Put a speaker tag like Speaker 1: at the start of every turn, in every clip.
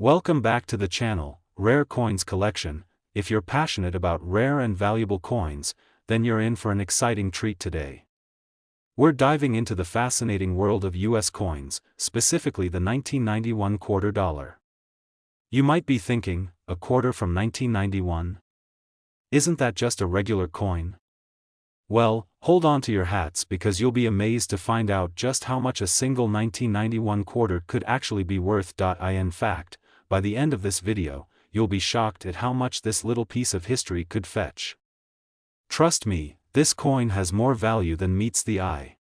Speaker 1: Welcome back to the channel, Rare Coins Collection. If you're passionate about rare and valuable coins, then you're in for an exciting treat today. We're diving into the fascinating world of US coins, specifically the 1991 quarter dollar. You might be thinking, a quarter from 1991? Isn't that just a regular coin? Well, hold on to your hats because you'll be amazed to find out just how much a single 1991 quarter could actually be worth. In fact, by the end of this video, you'll be shocked at how much this little piece of history could fetch. Trust me, this coin has more value than meets the eye.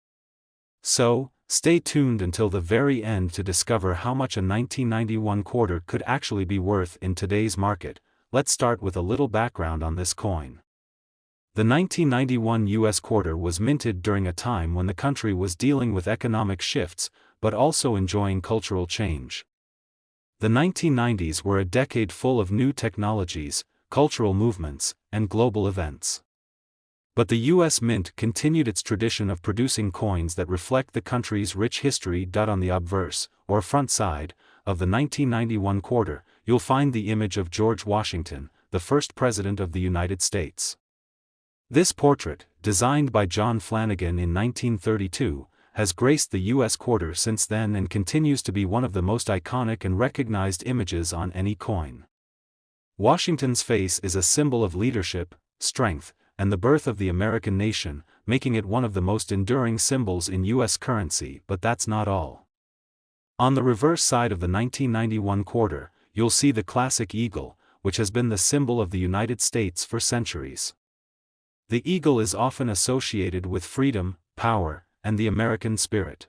Speaker 1: So, stay tuned until the very end to discover how much a 1991 quarter could actually be worth in today's market. Let's start with a little background on this coin. The 1991 US quarter was minted during a time when the country was dealing with economic shifts, but also enjoying cultural change. The 1990s were a decade full of new technologies, cultural movements, and global events. But the US Mint continued its tradition of producing coins that reflect the country's rich history. On the obverse, or front side, of the 1991 quarter, you'll find the image of George Washington, the first President of the United States. This portrait, designed by John Flanagan in 1932, has graced the US quarter since then and continues to be one of the most iconic and recognized images on any coin. Washington's face is a symbol of leadership, strength, and the birth of the American nation, making it one of the most enduring symbols in US currency. But that's not all. On the reverse side of the 1991 quarter, you'll see the classic eagle, which has been the symbol of the United States for centuries. The eagle is often associated with freedom, power, and the American spirit.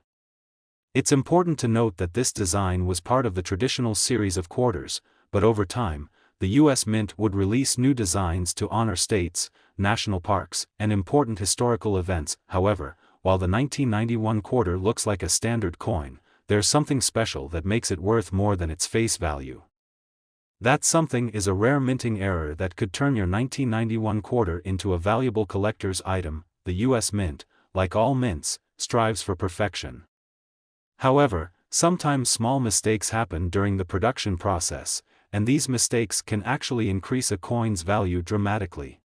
Speaker 1: It's important to note that this design was part of the traditional series of quarters, but over time, the US Mint would release new designs to honor states, national parks, and important historical events. However, while the 1991 quarter looks like a standard coin, there's something special that makes it worth more than its face value. That something is a rare minting error that could turn your 1991 quarter into a valuable collector's item. The US Mint, like all mints, strives for perfection. However, sometimes small mistakes happen during the production process, and these mistakes can actually increase a coin's value dramatically.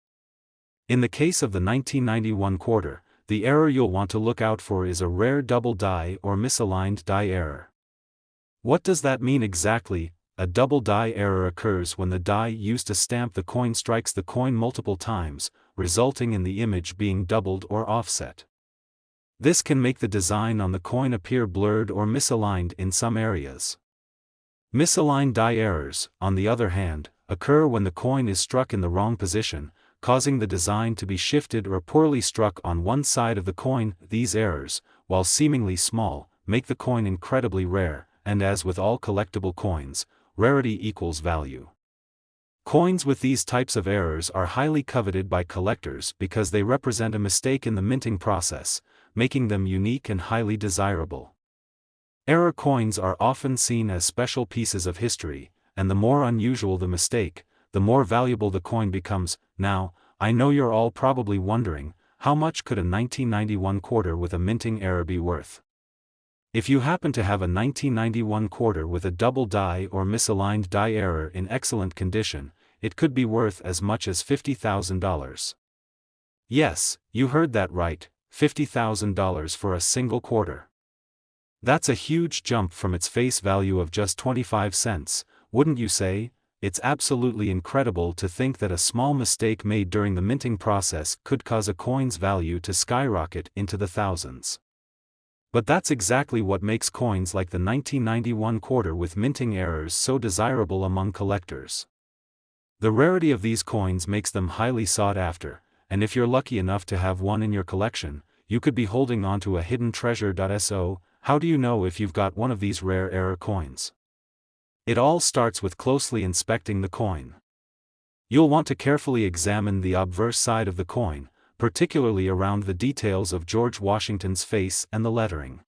Speaker 1: In the case of the 1991 quarter, the error you'll want to look out for is a rare double die or misaligned die error. What does that mean exactly? A double die error occurs when the die used to stamp the coin strikes the coin multiple times, resulting in the image being doubled or offset. This can make the design on the coin appear blurred or misaligned in some areas. Misaligned die errors, on the other hand, occur when the coin is struck in the wrong position, causing the design to be shifted or poorly struck on one side of the coin. These errors, while seemingly small, make the coin incredibly rare, and as with all collectible coins, rarity equals value. Coins with these types of errors are highly coveted by collectors because they represent a mistake in the minting process, making them unique and highly desirable. Error coins are often seen as special pieces of history, and the more unusual the mistake, the more valuable the coin becomes. Now, I know you're all probably wondering, how much could a 1991 quarter with a minting error be worth? If you happen to have a 1991 quarter with a double die or misaligned die error in excellent condition, it could be worth as much as $50,000. Yes, you heard that right, $50,000 for a single quarter. That's a huge jump from its face value of just 25 cents, wouldn't you say? It's absolutely incredible to think that a small mistake made during the minting process could cause a coin's value to skyrocket into the thousands. But that's exactly what makes coins like the 1991 quarter with minting errors so desirable among collectors. The rarity of these coins makes them highly sought after, and if you're lucky enough to have one in your collection, you could be holding onto a hidden treasure. So, how do you know if you've got one of these rare error coins? It all starts with closely inspecting the coin. You'll want to carefully examine the obverse side of the coin, particularly around the details of George Washington's face and the lettering.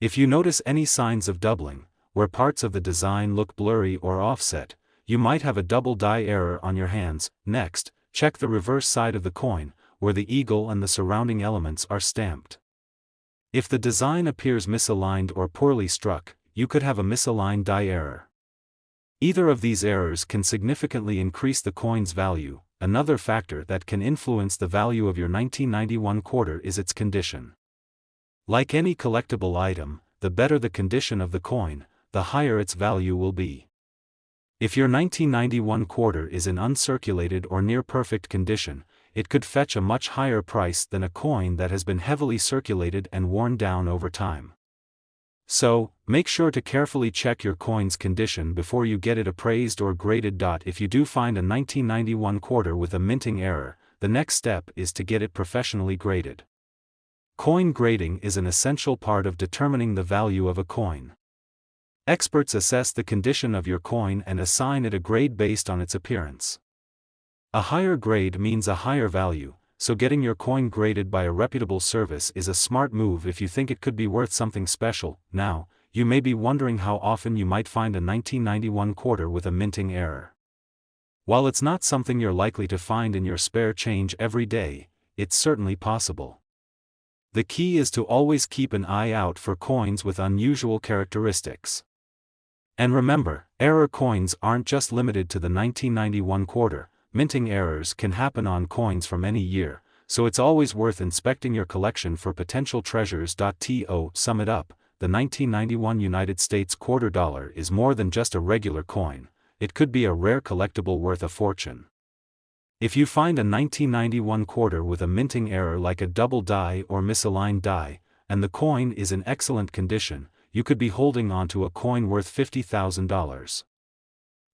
Speaker 1: If you notice any signs of doubling, where parts of the design look blurry or offset, you might have a double die error on your hands. Next, check the reverse side of the coin, where the eagle and the surrounding elements are stamped. If the design appears misaligned or poorly struck, you could have a misaligned die error. Either of these errors can significantly increase the coin's value. Another factor that can influence the value of your 1991 quarter is its condition. Like any collectible item, the better the condition of the coin, the higher its value will be. If your 1991 quarter is in uncirculated or near perfect condition, it could fetch a much higher price than a coin that has been heavily circulated and worn down over time. So, make sure to carefully check your coin's condition before you get it appraised or graded. If you do find a 1991 quarter with a minting error, the next step is to get it professionally graded. Coin grading is an essential part of determining the value of a coin. Experts assess the condition of your coin and assign it a grade based on its appearance. A higher grade means a higher value, so getting your coin graded by a reputable service is a smart move if you think it could be worth something special. Now, you may be wondering how often you might find a 1991 quarter with a minting error. While it's not something you're likely to find in your spare change every day, it's certainly possible. The key is to always keep an eye out for coins with unusual characteristics. And remember, error coins aren't just limited to the 1991 quarter. Minting errors can happen on coins from any year, so it's always worth inspecting your collection for potential treasures. To sum it up, the 1991 United States quarter dollar is more than just a regular coin. It could be a rare collectible worth a fortune. If you find a 1991 quarter with a minting error like a double die or misaligned die, and the coin is in excellent condition, you could be holding onto a coin worth $50,000.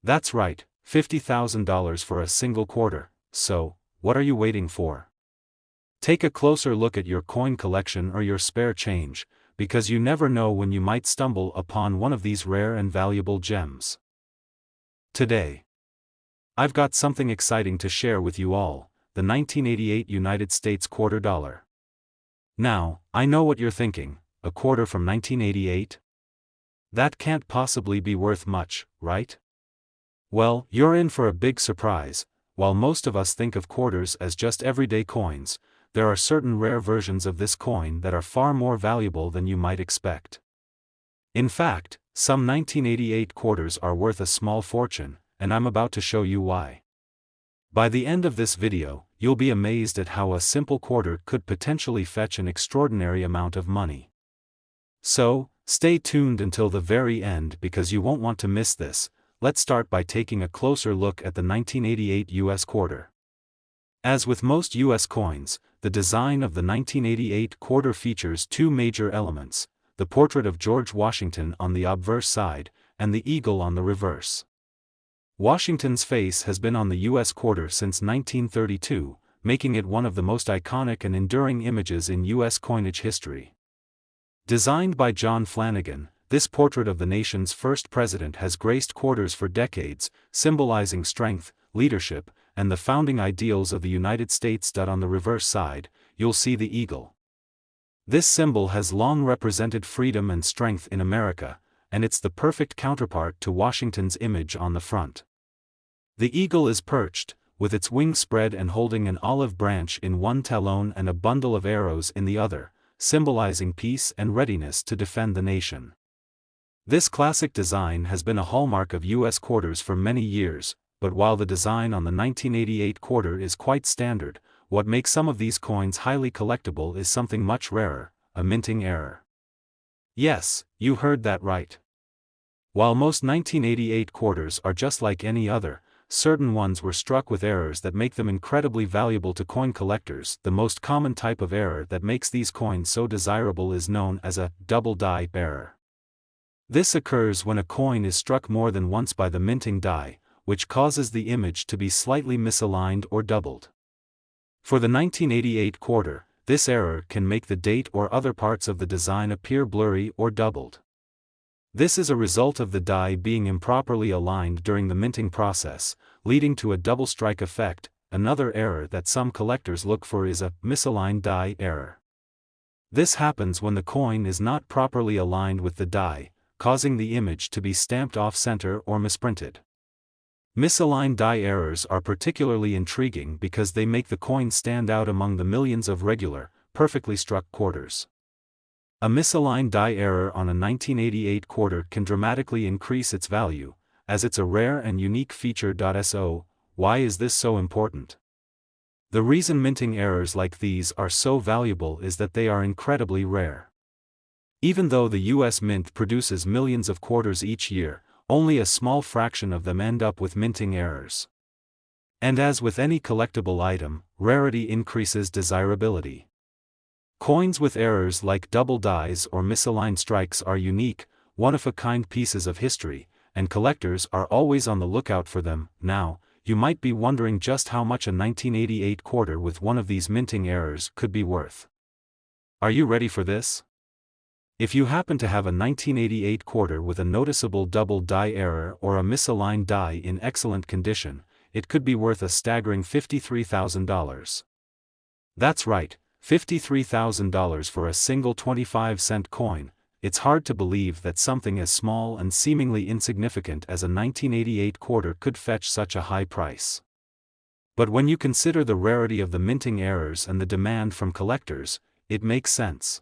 Speaker 1: That's right, $50,000 for a single quarter. So, what are you waiting for? Take a closer look at your coin collection or your spare change, because you never know when you might stumble upon one of these rare and valuable gems. Today, I've got something exciting to share with you all, the 1988 United States quarter dollar. Now, I know what you're thinking, a quarter from 1988? That can't possibly be worth much, right? Well, you're in for a big surprise. While most of us think of quarters as just everyday coins, there are certain rare versions of this coin that are far more valuable than you might expect. In fact, some 1988 quarters are worth a small fortune, and I'm about to show you why. By the end of this video, you'll be amazed at how a simple quarter could potentially fetch an extraordinary amount of money. So, stay tuned until the very end because you won't want to miss this. Let's start by taking a closer look at the 1988 U.S. quarter. As with most U.S. coins, the design of the 1988 quarter features two major elements, the portrait of George Washington on the obverse side, and the eagle on the reverse. Washington's face has been on the U.S. quarter since 1932, making it one of the most iconic and enduring images in U.S. coinage history. Designed by John Flanagan, this portrait of the nation's first president has graced quarters for decades, symbolizing strength, leadership, and the founding ideals of the United States. On the reverse side, you'll see the eagle. This symbol has long represented freedom and strength in America, and it's the perfect counterpart to Washington's image on the front. The eagle is perched, with its wings spread and holding an olive branch in one talon and a bundle of arrows in the other, symbolizing peace and readiness to defend the nation. This classic design has been a hallmark of U.S. quarters for many years, but while the design on the 1988 quarter is quite standard, what makes some of these coins highly collectible is something much rarer, a minting error. Yes, you heard that right. While most 1988 quarters are just like any other, certain ones were struck with errors that make them incredibly valuable to coin collectors. The most common type of error that makes these coins so desirable is known as a double die error. This occurs when a coin is struck more than once by the minting die, which causes the image to be slightly misaligned or doubled. For the 1988 quarter, this error can make the date or other parts of the design appear blurry or doubled. This is a result of the die being improperly aligned during the minting process, leading to a double strike effect. Another error that some collectors look for is a misaligned die error. This happens when the coin is not properly aligned with the die, causing the image to be stamped off-center or misprinted. Misaligned die errors are particularly intriguing because they make the coin stand out among the millions of regular, perfectly struck quarters. A misaligned die error on a 1988 quarter can dramatically increase its value, as it's a rare and unique feature. So, why is this so important? The reason minting errors like these are so valuable is that they are incredibly rare. Even though the US Mint produces millions of quarters each year, only a small fraction of them end up with minting errors. And as with any collectible item, rarity increases desirability. Coins with errors like double dies or misaligned strikes are unique, one-of-a-kind pieces of history, and collectors are always on the lookout for them. Now, you might be wondering just how much a 1988 quarter with one of these minting errors could be worth. Are you ready for this? If you happen to have a 1988 quarter with a noticeable double die error or a misaligned die in excellent condition, it could be worth a staggering $53,000. That's right, $53,000 for a single 25-cent coin. It's hard to believe that something as small and seemingly insignificant as a 1988 quarter could fetch such a high price. But when you consider the rarity of the minting errors and the demand from collectors, it makes sense.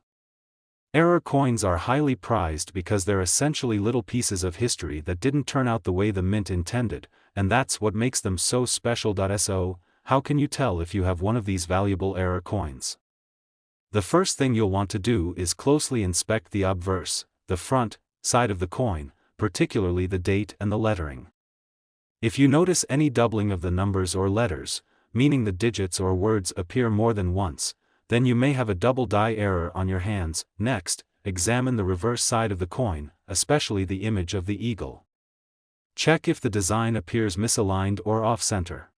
Speaker 1: Error coins are highly prized because they're essentially little pieces of history that didn't turn out the way the mint intended, and that's what makes them so special. So, how can you tell if you have one of these valuable error coins? The first thing you'll want to do is closely inspect the obverse, the front side of the coin, particularly the date and the lettering. If you notice any doubling of the numbers or letters, meaning the digits or words appear more than once, then you may have a double die error on your hands. Next, examine the reverse side of the coin, especially the image of the eagle. Check if the design appears misaligned or off-center.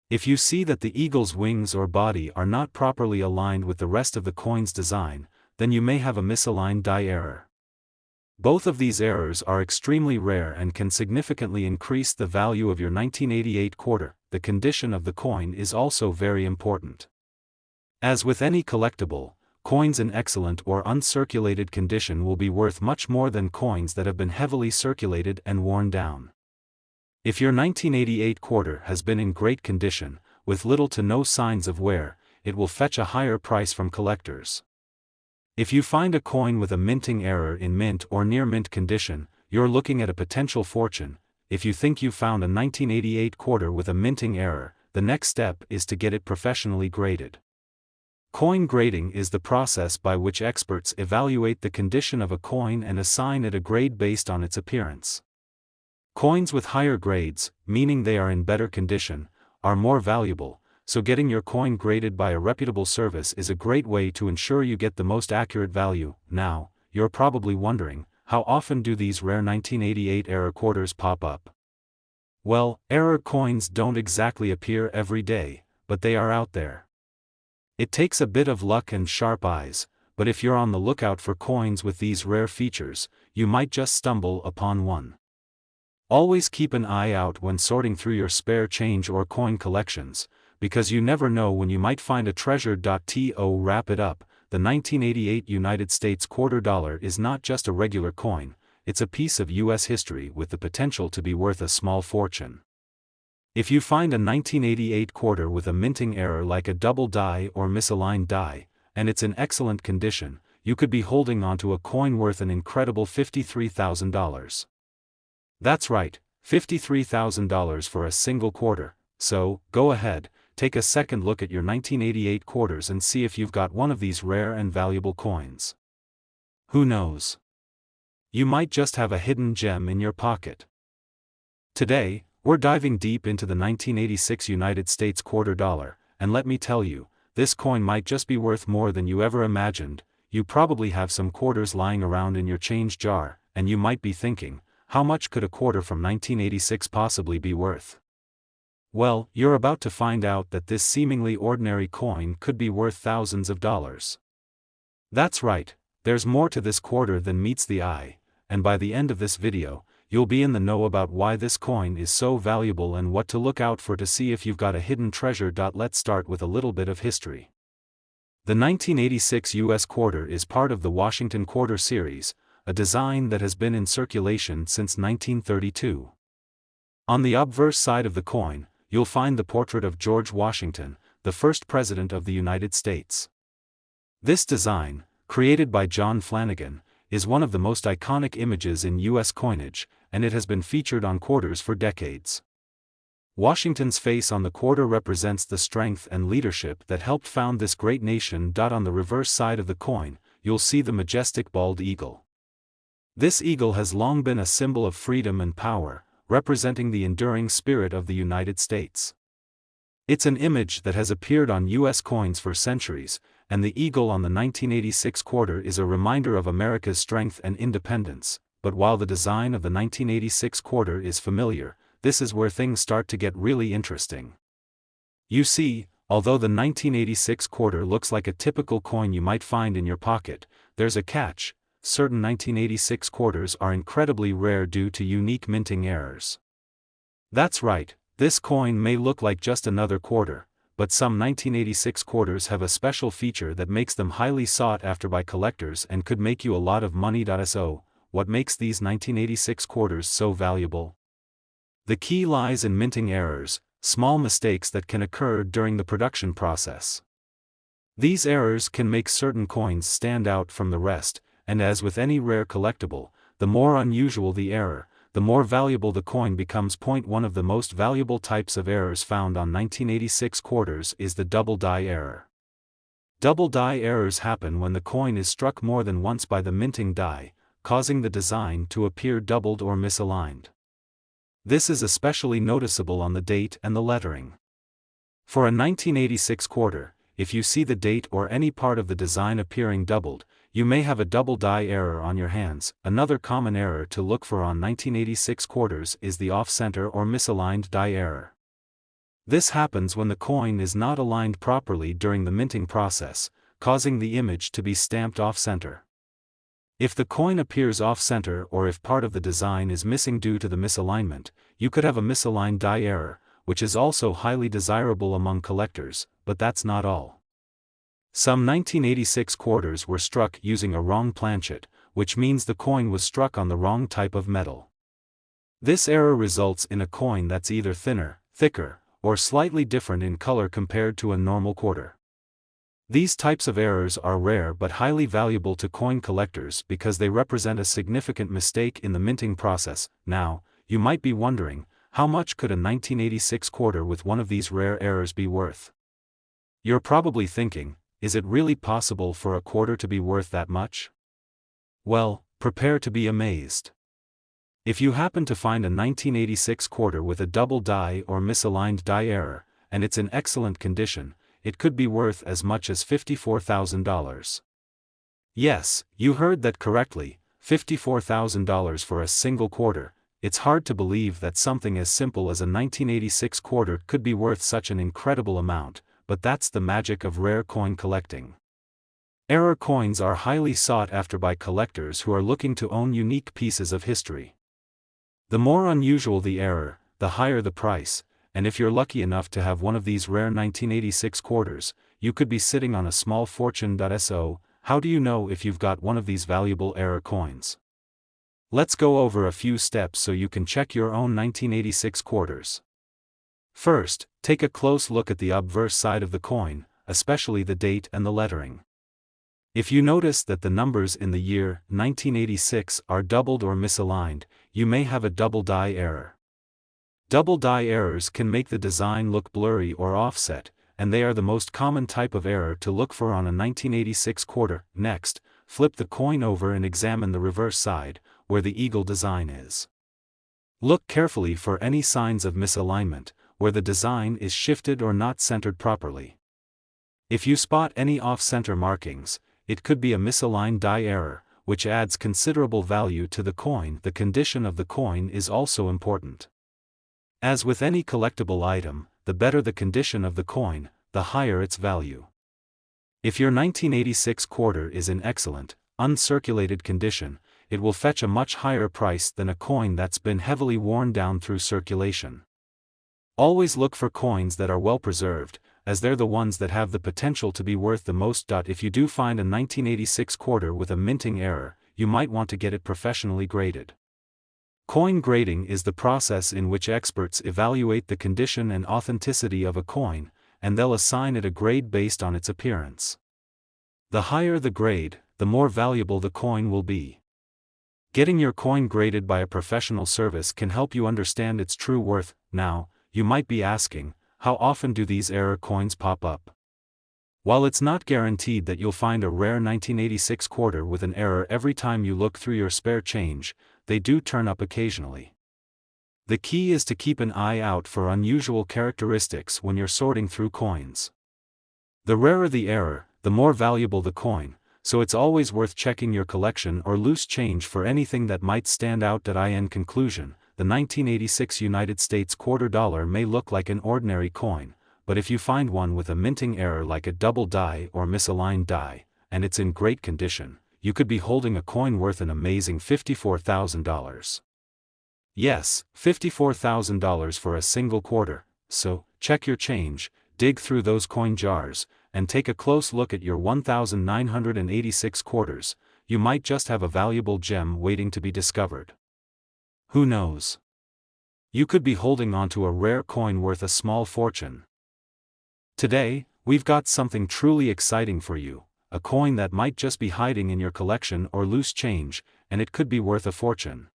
Speaker 1: If you see that the eagle's wings or body are not properly aligned with the rest of the coin's design, then you may have a misaligned die error. Both of these errors are extremely rare and can significantly increase the value of your 1988 quarter. The condition of the coin is also very important. As with any collectible, coins in excellent or uncirculated condition will be worth much more than coins that have been heavily circulated and worn down. If your 1988 quarter has been in great condition, with little to no signs of wear, it will fetch a higher price from collectors. If you find a coin with a minting error in mint or near mint condition, you're looking at a potential fortune. If you think you found a 1988 quarter with a minting error, the next step is to get it professionally graded. Coin grading is the process by which experts evaluate the condition of a coin and assign it a grade based on its appearance. Coins with higher grades, meaning they are in better condition, are more valuable, so getting your coin graded by a reputable service is a great way to ensure you get the most accurate value. Now, you're probably wondering, how often do these rare 1988 error quarters pop up? Well, error coins don't exactly appear every day, but they are out there. It takes a bit of luck and sharp eyes, but if you're on the lookout for coins with these rare features, you might just stumble upon one. Always keep an eye out when sorting through your spare change or coin collections, because you never know when you might find a treasure. To wrap it up, the 1988 United States quarter dollar is not just a regular coin, it's a piece of US history with the potential to be worth a small fortune. If you find a 1988 quarter with a minting error like a double die or misaligned die, and it's in excellent condition, you could be holding onto a coin worth an incredible $53,000. That's right, $53,000 for a single quarter. So, go ahead, take a second look at your 1988 quarters and see if you've got one of these rare and valuable coins. Who knows? You might just have a hidden gem in your pocket. Today, we're diving deep into the 1986 United States quarter dollar, and let me tell you, this coin might just be worth more than you ever imagined. You probably have some quarters lying around in your change jar, and you might be thinking, how much could a quarter from 1986 possibly be worth? Well, you're about to find out that this seemingly ordinary coin could be worth thousands of dollars. That's right, there's more to this quarter than meets the eye, and by the end of this video, you'll be in the know about why this coin is so valuable and what to look out for to see if you've got a hidden treasure. Let's start with a little bit of history. The 1986 US quarter is part of the Washington Quarter series, a design that has been in circulation since 1932. On the obverse side of the coin, you'll find the portrait of George Washington, the first President of the United States. This design, created by John Flanagan, is one of the most iconic images in U.S. coinage, and it has been featured on quarters for decades. Washington's face on the quarter represents the strength and leadership that helped found this great nation. On the reverse side of the coin, you'll see the majestic bald eagle. This eagle has long been a symbol of freedom and power, representing the enduring spirit of the United States. It's an image that has appeared on U.S. coins for centuries, and the eagle on the 1986 quarter is a reminder of America's strength and independence. But while the design of the 1986 quarter is familiar, this is where things start to get really interesting. You see, although the 1986 quarter looks like a typical coin you might find in your pocket, there's a catch: certain 1986 quarters are incredibly rare due to unique minting errors. That's right, this coin may look like just another quarter, but some 1986 quarters have a special feature that makes them highly sought after by collectors and could make you a lot of money. So, what makes these 1986 quarters so valuable? The key lies in minting errors, small mistakes that can occur during the production process. These errors can make certain coins stand out from the rest, and as with any rare collectible, the more unusual the error, the more valuable the coin becomes. One of the most valuable types of errors found on 1986 quarters is the double die error. Double die errors happen when the coin is struck more than once by the minting die, causing the design to appear doubled or misaligned. This is especially noticeable on the date and the lettering. For a 1986 quarter, if you see the date or any part of the design appearing doubled, you may have a double die error on your hands. Another common error to look for on 1986 quarters is the off-center or misaligned die error. This happens when the coin is not aligned properly during the minting process, causing the image to be stamped off-center. If the coin appears off-center or if part of the design is missing due to the misalignment, you could have a misaligned die error, which is also highly desirable among collectors, but that's not all. Some 1986 quarters were struck using a wrong planchet, which means the coin was struck on the wrong type of metal. This error results in a coin that's either thinner, thicker, or slightly different in color compared to a normal quarter. These types of errors are rare but highly valuable to coin collectors because they represent a significant mistake in the minting process. Now, you might be wondering, how much could a 1986 quarter with one of these rare errors be worth? You're probably thinking, is it really possible for a quarter to be worth that much? Well, prepare to be amazed. If you happen to find a 1986 quarter with a double die or misaligned die error, and it's in excellent condition, it could be worth as much as $54,000. Yes, you heard that correctly, $54,000 for a single quarter. It's hard to believe that something as simple as a 1986 quarter could be worth such an incredible amount, but that's the magic of rare coin collecting. Error coins are highly sought after by collectors who are looking to own unique pieces of history. The more unusual the error, the higher the price, and if you're lucky enough to have one of these rare 1986 quarters, you could be sitting on a small fortune. So, how do you know if you've got one of these valuable error coins? Let's go over a few steps so you can check your own 1986 quarters. First, take a close look at the obverse side of the coin, especially the date and the lettering. If you notice that the numbers in the year 1986 are doubled or misaligned, you may have a double die error. Double die errors can make the design look blurry or offset, and they are the most common type of error to look for on a 1986 quarter. Next, flip the coin over and examine the reverse side, where the eagle design is. Look carefully for any signs of misalignment, where the design is shifted or not centered properly. If you spot any off-center markings, it could be a misaligned die error, which adds considerable value to the coin. The condition of the coin is also important. As with any collectible item, the better the condition of the coin, the higher its value. If your 1986 quarter is in excellent, uncirculated condition, it will fetch a much higher price than a coin that's been heavily worn down through circulation. Always look for coins that are well preserved, as they're the ones that have the potential to be worth the most. If you do find a 1986 quarter with a minting error, you might want to get it professionally graded. Coin grading is the process in which experts evaluate the condition and authenticity of a coin, and they'll assign it a grade based on its appearance. The higher the grade, the more valuable the coin will be. Getting your coin graded by a professional service can help you understand its true worth. Now, you might be asking, how often do these error coins pop up? While it's not guaranteed that you'll find a rare 1986 quarter with an error every time you look through your spare change, they do turn up occasionally. The key is to keep an eye out for unusual characteristics when you're sorting through coins. The rarer the error, the more valuable the coin, so it's always worth checking your collection or loose change for anything that might stand out. In conclusion, the 1986 United States quarter dollar may look like an ordinary coin, but if you find one with a minting error like a double die or misaligned die, and it's in great condition, you could be holding a coin worth an amazing $54,000. Yes, $54,000 for a single quarter. So, check your change, dig through those coin jars, and take a close look at your 1,986 quarters. You might just have a valuable gem waiting to be discovered. Who knows? You could be holding onto a rare coin worth a small fortune. Today, we've got something truly exciting for you, a coin that might just be hiding in your collection or loose change, and it could be worth a fortune.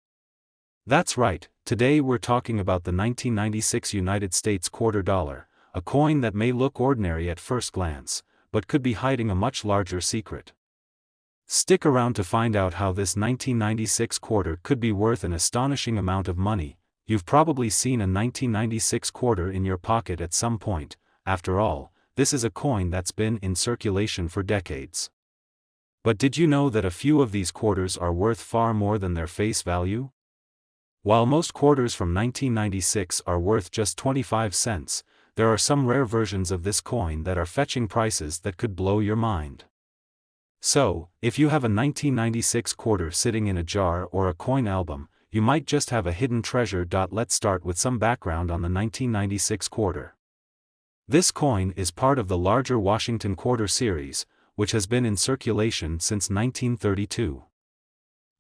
Speaker 1: That's right, today we're talking about the 1996 United States quarter dollar, a coin that may look ordinary at first glance, but could be hiding a much larger secret. Stick around to find out how this 1996 quarter could be worth an astonishing amount of money. You've probably seen a 1996 quarter in your pocket at some point. After all, this is a coin that's been in circulation for decades. But did you know that a few of these quarters are worth far more than their face value? While most quarters from 1996 are worth just 25 cents, there are some rare versions of this coin that are fetching prices that could blow your mind. So, if you have a 1996 quarter sitting in a jar or a coin album, you might just have a hidden treasure. Let's start with some background on the 1996 quarter. This coin is part of the larger Washington quarter series, which has been in circulation since 1932.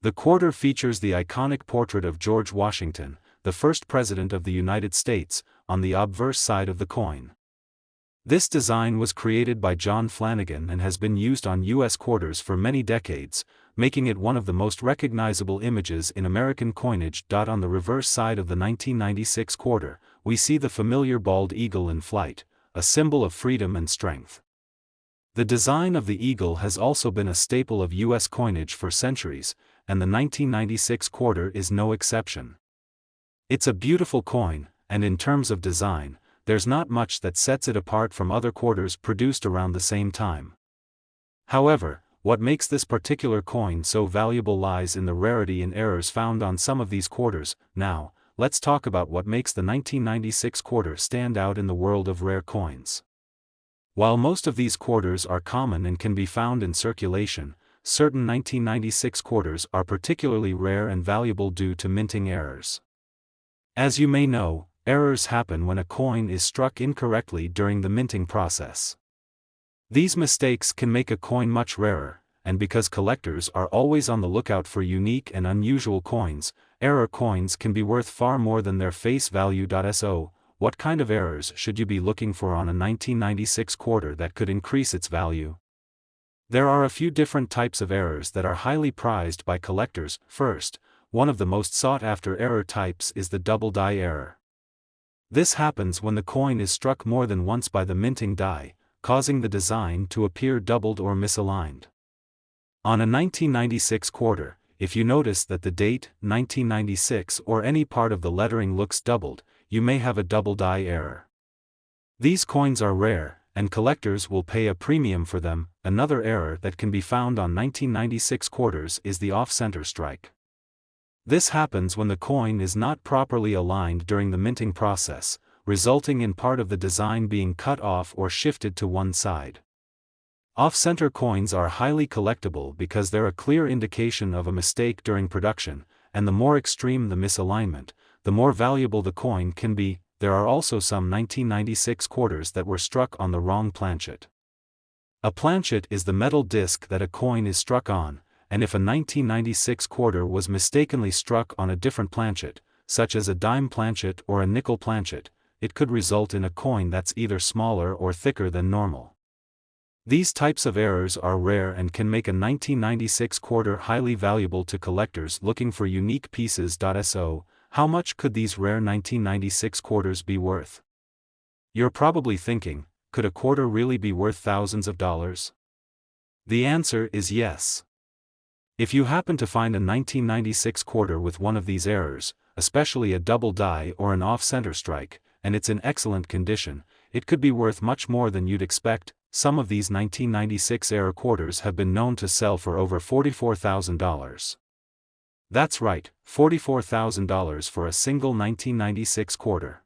Speaker 1: The quarter features the iconic portrait of George Washington, the first president of the United States, on the obverse side of the coin. This design was created by John Flanagan and has been used on U.S. quarters for many decades, making it one of the most recognizable images in American coinage. On the reverse side of the 1996 quarter, we see the familiar bald eagle in flight, a symbol of freedom and strength. The design of the eagle has also been a staple of U.S. coinage for centuries, and the 1996 quarter is no exception. It's a beautiful coin, and in terms of design, there's not much that sets it apart from other quarters produced around the same time. However, what makes this particular coin so valuable lies in the rarity and errors found on some of these quarters. Now, let's talk about what makes the 1996 quarter stand out in the world of rare coins. While most of these quarters are common and can be found in circulation, certain 1996 quarters are particularly rare and valuable due to minting errors. As you may know, errors happen when a coin is struck incorrectly during the minting process. These mistakes can make a coin much rarer, and because collectors are always on the lookout for unique and unusual coins, error coins can be worth far more than their face value. So, what kind of errors should you be looking for on a 1996 quarter that could increase its value? There are a few different types of errors that are highly prized by collectors. First, one of the most sought-after error types is the double die error. This happens when the coin is struck more than once by the minting die, causing the design to appear doubled or misaligned. On a 1996 quarter, if you notice that the date, 1996, or any part of the lettering looks doubled, you may have a double die error. These coins are rare, and collectors will pay a premium for them. Another error that can be found on 1996 quarters is the off-center strike. This happens when the coin is not properly aligned during the minting process, resulting in part of the design being cut off or shifted to one side. Off-center coins are highly collectible because they're a clear indication of a mistake during production, and the more extreme the misalignment, the more valuable the coin can be. There are also some 1996 quarters that were struck on the wrong planchet. A planchet is the metal disc that a coin is struck on, and if a 1996 quarter was mistakenly struck on a different planchet, such as a dime planchet or a nickel planchet, it could result in a coin that's either smaller or thicker than normal. These types of errors are rare and can make a 1996 quarter highly valuable to collectors looking for unique pieces. So, how much could these rare 1996 quarters be worth? You're probably thinking, could a quarter really be worth thousands of dollars? The answer is yes. If you happen to find a 1996 quarter with one of these errors, especially a double die or an off-center strike, and it's in excellent condition, it could be worth much more than you'd expect. Some of these 1996 error quarters have been known to sell for over $44,000. That's right, $44,000 for a single 1996 quarter.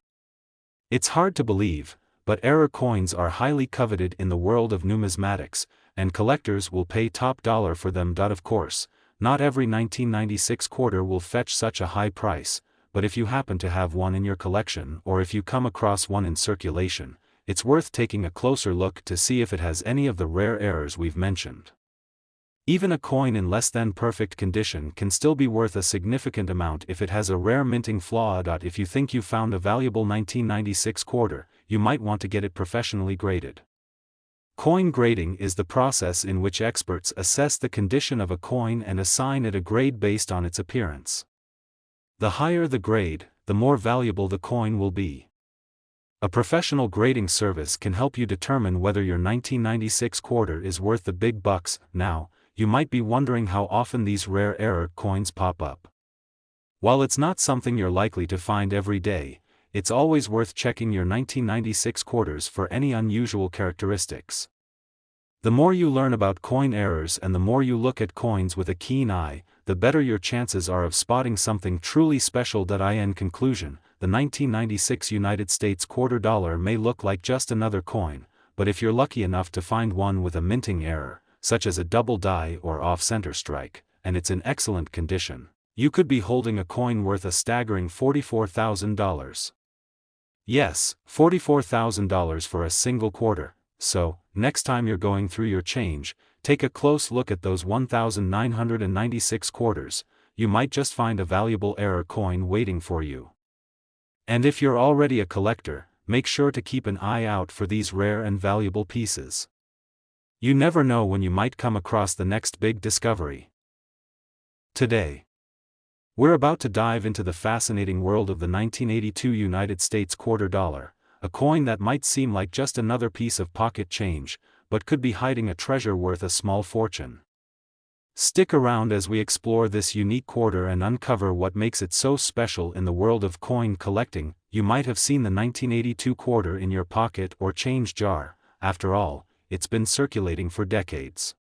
Speaker 1: It's hard to believe, but error coins are highly coveted in the world of numismatics, and collectors will pay top dollar for them. Of course, not every 1996 quarter will fetch such a high price, but if you happen to have one in your collection or if you come across one in circulation, it's worth taking a closer look to see if it has any of the rare errors we've mentioned. Even a coin in less than perfect condition can still be worth a significant amount if it has a rare minting flaw. If you think you found a valuable 1996 quarter, you might want to get it professionally graded. Coin grading is the process in which experts assess the condition of a coin and assign it a grade based on its appearance. The higher the grade, the more valuable the coin will be. A professional grading service can help you determine whether your 1996 quarter is worth the big bucks. Now, you might be wondering how often these rare error coins pop up. While it's not something you're likely to find every day, it's always worth checking your 1996 quarters for any unusual characteristics. The more you learn about coin errors and the more you look at coins with a keen eye, the better your chances are of spotting something truly special. In conclusion, the 1996 United States quarter dollar may look like just another coin, but if you're lucky enough to find one with a minting error, such as a double die or off-center strike, and it's in excellent condition, you could be holding a coin worth a staggering $44,000. Yes, $44,000 for a single quarter. So, next time you're going through your change, take a close look at those 1996 quarters. You might just find a valuable error coin waiting for you. And if you're already a collector, make sure to keep an eye out for these rare and valuable pieces. You never know when you might come across the next big discovery. Today, we're about to dive into the fascinating world of the 1982 United States quarter dollar, a coin that might seem like just another piece of pocket change, but could be hiding a treasure worth a small fortune. Stick around as we explore this unique quarter and uncover what makes it so special in the world of coin collecting. You might have seen the 1982 quarter in your pocket or change jar. After all, it's been circulating for decades.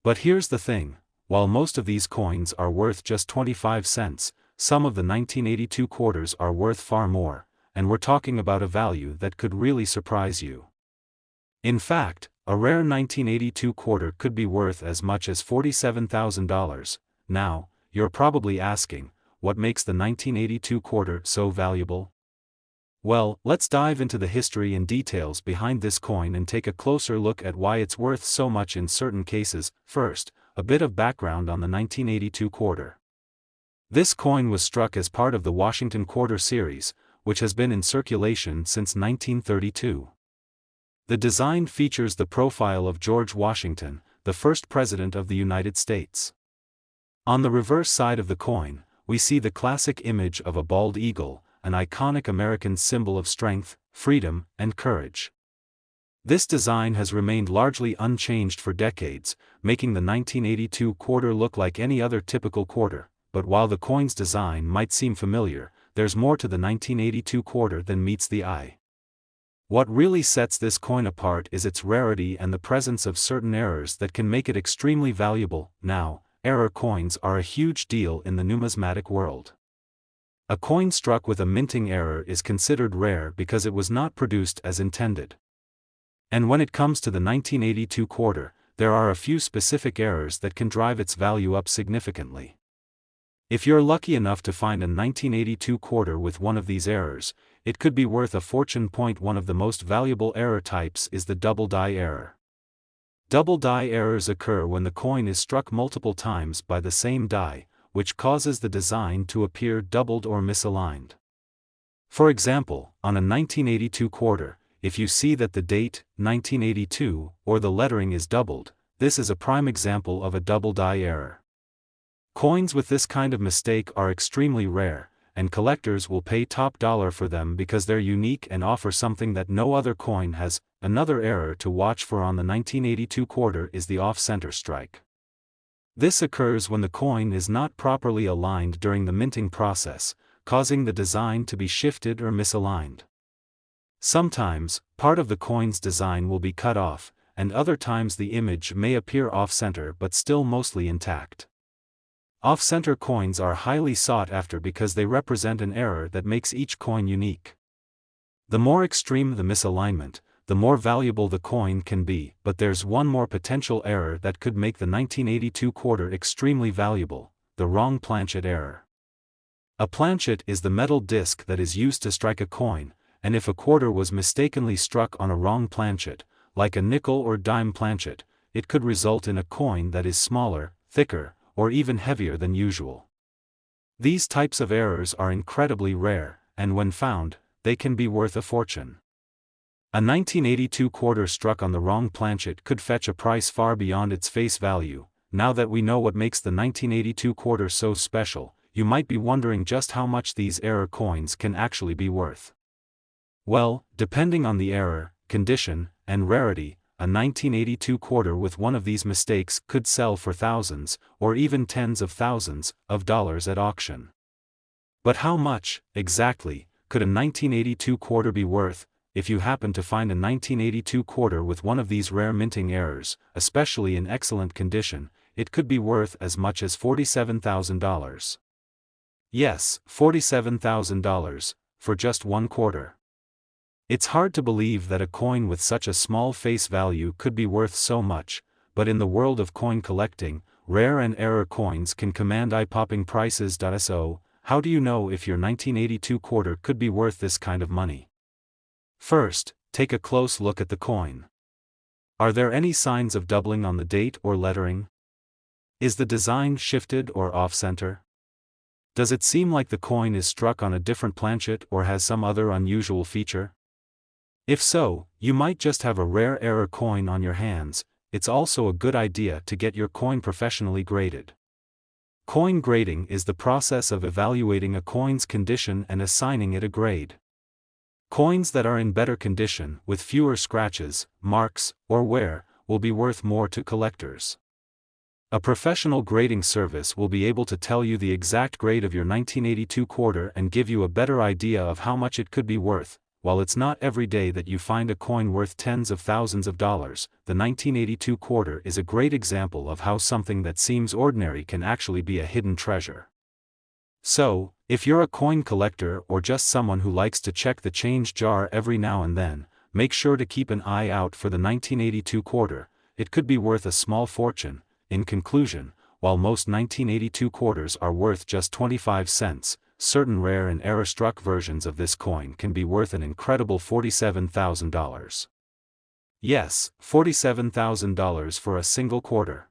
Speaker 1: But here's the thing, while most of these coins are worth just 25 cents, some of the 1982 quarters are worth far more, and we're talking about a value that could really surprise you. In fact, a rare 1982 quarter could be worth as much as $47,000. Now, you're probably asking, what makes the 1982 quarter so valuable? Well, let's dive into the history and details behind this coin and take a closer look at why it's worth so much in certain cases. First, a bit of background on the 1982 quarter. This coin was struck as part of the Washington Quarter series, which has been in circulation since 1932. The design features the profile of George Washington, the first president of the United States. On the reverse side of the coin, we see the classic image of a bald eagle, an iconic American symbol of strength, freedom, and courage. This design has remained largely unchanged for decades, making the 1982 quarter look like any other typical quarter. But while the coin's design might seem familiar, there's more to the 1982 quarter than meets the eye. What really sets this coin apart is its rarity and the presence of certain errors that can make it extremely valuable. Now, error coins are a huge deal in the numismatic world. A coin struck with a minting error is considered rare because it was not produced as intended. And when it comes to the 1982 quarter, there are a few specific errors that can drive its value up significantly. If you're lucky enough to find a 1982 quarter with one of these errors, it could be worth a fortune. One of the most valuable error types is the double die error. Double die errors occur when the coin is struck multiple times by the same die, which causes the design to appear doubled or misaligned. For example, on a 1982 quarter, if you see that the date, 1982, or the lettering is doubled, this is a prime example of a double die error. Coins with this kind of mistake are extremely rare, and collectors will pay top dollar for them because they're unique and offer something that no other coin has. Another error to watch for on the 1982 quarter is the off-center strike. This occurs when the coin is not properly aligned during the minting process, causing the design to be shifted or misaligned. Sometimes, part of the coin's design will be cut off, and other times the image may appear off-center but still mostly intact. Off-center coins are highly sought after because they represent an error that makes each coin unique. The more extreme the misalignment, the more valuable the coin can be, but there's one more potential error that could make the 1982 quarter extremely valuable: the wrong planchet error. A planchet is the metal disc that is used to strike a coin, and if a quarter was mistakenly struck on a wrong planchet, like a nickel or dime planchet, it could result in a coin that is smaller, thicker, or even heavier than usual. These types of errors are incredibly rare, and when found, they can be worth a fortune. A 1982 quarter struck on the wrong planchet could fetch a price far beyond its face value. Now that we know what makes the 1982 quarter so special, you might be wondering just how much these error coins can actually be worth. Well, depending on the error, condition, and rarity, a 1982 quarter with one of these mistakes could sell for thousands, or even tens of thousands, of dollars at auction. But how much, exactly, could a 1982 quarter be worth? If you happen to find a 1982 quarter with one of these rare minting errors, especially in excellent condition, it could be worth as much as $47,000. Yes, $47,000, for just one quarter. It's hard to believe that a coin with such a small face value could be worth so much, but in the world of coin collecting, rare and error coins can command eye-popping prices. So, how do you know if your 1982 quarter could be worth this kind of money? First, take a close look at the coin. Are there any signs of doubling on the date or lettering? Is the design shifted or off-center? Does it seem like the coin is struck on a different planchet or has some other unusual feature? If so, you might just have a rare error coin on your hands. It's also a good idea to get your coin professionally graded. Coin grading is the process of evaluating a coin's condition and assigning it a grade. Coins that are in better condition, with fewer scratches, marks, or wear, will be worth more to collectors. A professional grading service will be able to tell you the exact grade of your 1982 quarter and give you a better idea of how much it could be worth. While it's not every day that you find a coin worth tens of thousands of dollars, the 1982 quarter is a great example of how something that seems ordinary can actually be a hidden treasure. So, if you're a coin collector or just someone who likes to check the change jar every now and then, make sure to keep an eye out for the 1982 quarter. It could be worth a small fortune. In conclusion, while most 1982 quarters are worth just 25 cents, certain rare and error-struck versions of this coin can be worth an incredible $47,000. Yes, $47,000 for a single quarter.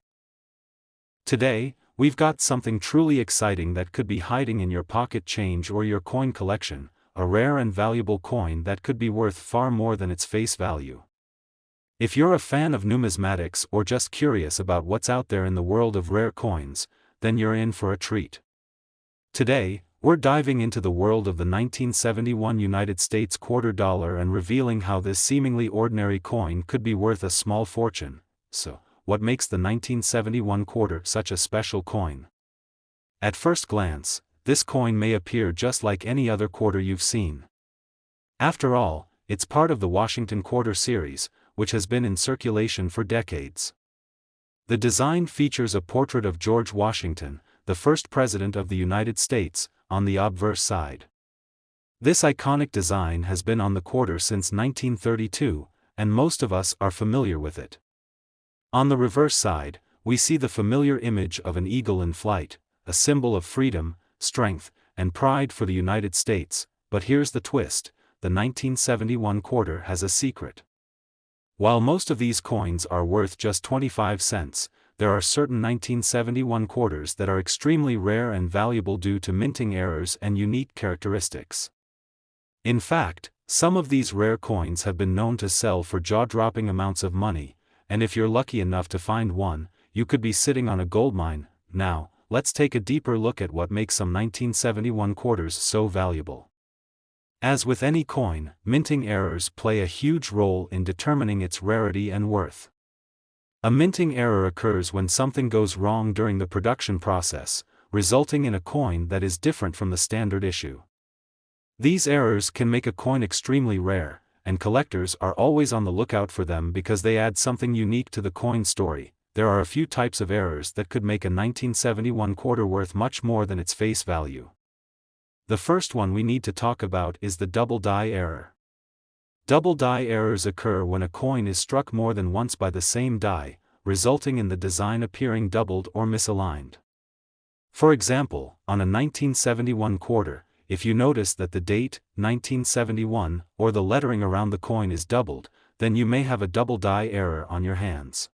Speaker 1: Today, we've got something truly exciting that could be hiding in your pocket change or your coin collection, a rare and valuable coin that could be worth far more than its face value. If you're a fan of numismatics or just curious about what's out there in the world of rare coins, then you're in for a treat. Today, we're diving into the world of the 1971 United States quarter dollar and revealing how this seemingly ordinary coin could be worth a small fortune. So, what makes the 1971 quarter such a special coin? At first glance, this coin may appear just like any other quarter you've seen. After all, it's part of the Washington Quarter series, which has been in circulation for decades. The design features a portrait of George Washington, the first president of the United States, on the obverse side. This iconic design has been on the quarter since 1932, and most of us are familiar with it. On the reverse side, we see the familiar image of an eagle in flight, a symbol of freedom, strength, and pride for the United States. But here's the twist: the 1971 quarter has a secret. While most of these coins are worth just 25 cents, there are certain 1971 quarters that are extremely rare and valuable due to minting errors and unique characteristics. In fact, Some of these rare coins have been known to sell for jaw-dropping amounts of money, and if you're lucky enough to find one, you could be sitting on a goldmine. Now, let's take a deeper look at what makes some 1971 quarters so valuable. As with any coin, minting errors play a huge role in determining its rarity and worth. A minting error occurs when something goes wrong during the production process, resulting in a coin that is different from the standard issue. These errors can make a coin extremely rare, and collectors are always on the lookout for them because they add something unique to the coin story. There are a few types of errors that could make a 1971 quarter worth much more than its face value. The first one we need to talk about is the double die error. Double die errors occur when a coin is struck more than once by the same die, resulting in the design appearing doubled or misaligned. For example, on a 1971 quarter, if you notice that the date, 1971, or the lettering around the coin is doubled, then you may have a double die error on your hands.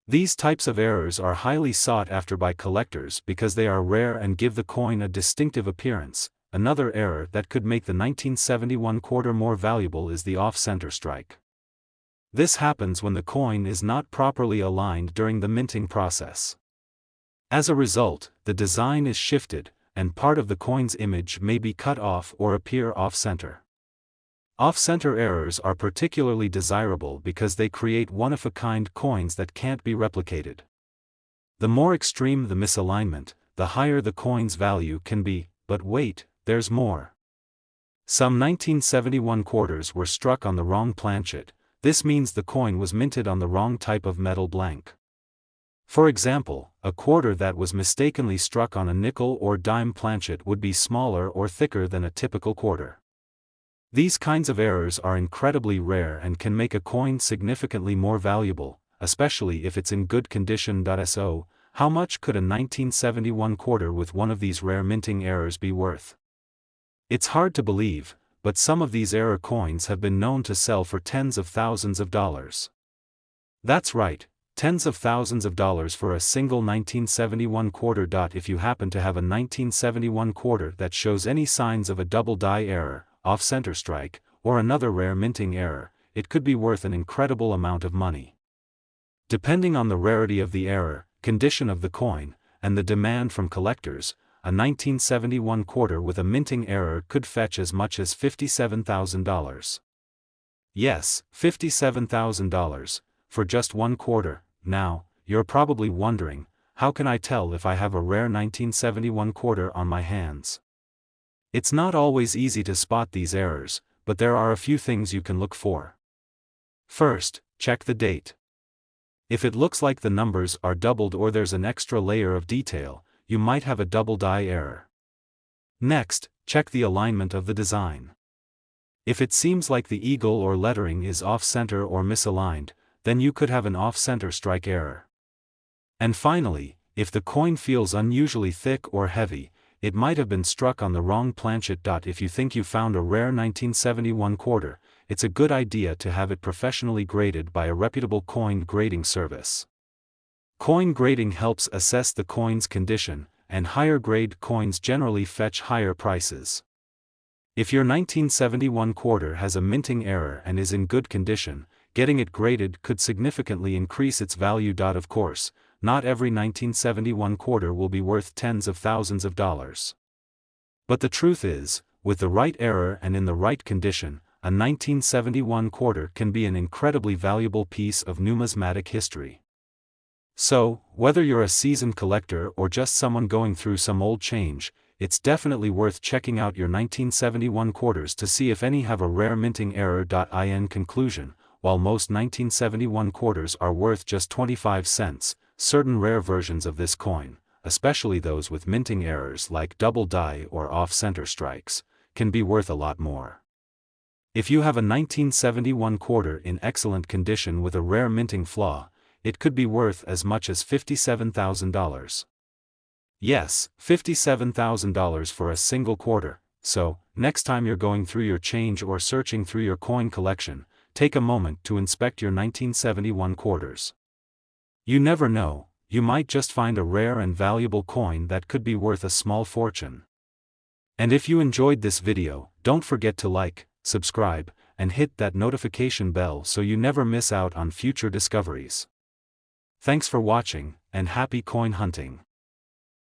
Speaker 1: These types of errors are highly sought after by collectors because they are rare and give the coin a distinctive appearance. Another error that could make the 1971 quarter more valuable is the off-center strike. This happens when the coin is not properly aligned during the minting process. As a result, the design is shifted, and part of the coin's image may be cut off or appear off-center. Off-center errors are particularly desirable because they create one-of-a-kind coins that can't be replicated. The more extreme the misalignment, the higher the coin's value can be, but wait, there's more. Some 1971 quarters were struck on the wrong planchet. This means the coin was minted on the wrong type of metal blank. For example, a quarter that was mistakenly struck on a nickel or dime planchet would be smaller or thicker than a typical quarter. These kinds of errors are incredibly rare and can make a coin significantly more valuable, especially if it's in good condition. So, how much could a 1971 quarter with one of these rare minting errors be worth? It's hard to believe, but some of these error coins have been known to sell for tens of thousands of dollars. That's right, tens of thousands of dollars for a single 1971 quarter. If you happen to have a 1971 quarter that shows any signs of a double die error, off-center strike, or another rare minting error, it could be worth an incredible amount of money. Depending on the rarity of the error, condition of the coin, and the demand from collectors, a 1971 quarter with a minting error could fetch as much as $57,000. Yes, $57,000, for just one quarter. Now, you're probably wondering, how can I tell if I have a rare 1971 quarter on my hands? It's not always easy to spot these errors, but there are a few things you can look for. First, check the date. If it looks like the numbers are doubled or there's an extra layer of detail, you might have a double die error. Next, check the alignment of the design. If it seems like the eagle or lettering is off-center or misaligned, then you could have an off-center strike error. And finally, if the coin feels unusually thick or heavy, it might have been struck on the wrong planchet. If you think you found a rare 1971 quarter, it's a good idea to have it professionally graded by a reputable coin grading service. Coin grading helps assess the coin's condition, and higher-grade coins generally fetch higher prices. If your 1971 quarter has a minting error and is in good condition, getting it graded could significantly increase its value. Of course, not every 1971 quarter will be worth tens of thousands of dollars. But the truth is, with the right error and in the right condition, a 1971 quarter can be an incredibly valuable piece of numismatic history. So, whether you're a seasoned collector or just someone going through some old change, it's definitely worth checking out your 1971 quarters to see if any have a rare minting error. In conclusion, while most 1971 quarters are worth just 25 cents, certain rare versions of this coin, especially those with minting errors like double die or off-center strikes, can be worth a lot more. If you have a 1971 quarter in excellent condition with a rare minting flaw, it could be worth as much as $57,000. Yes, $57,000 for a single quarter. So, next time you're going through your change or searching through your coin collection, take a moment to inspect your 1971 quarters. You never know, you might just find a rare and valuable coin that could be worth a small fortune. And if you enjoyed this video, don't forget to like, subscribe, and hit that notification bell so you never miss out on future discoveries. Thanks for watching, and happy coin hunting!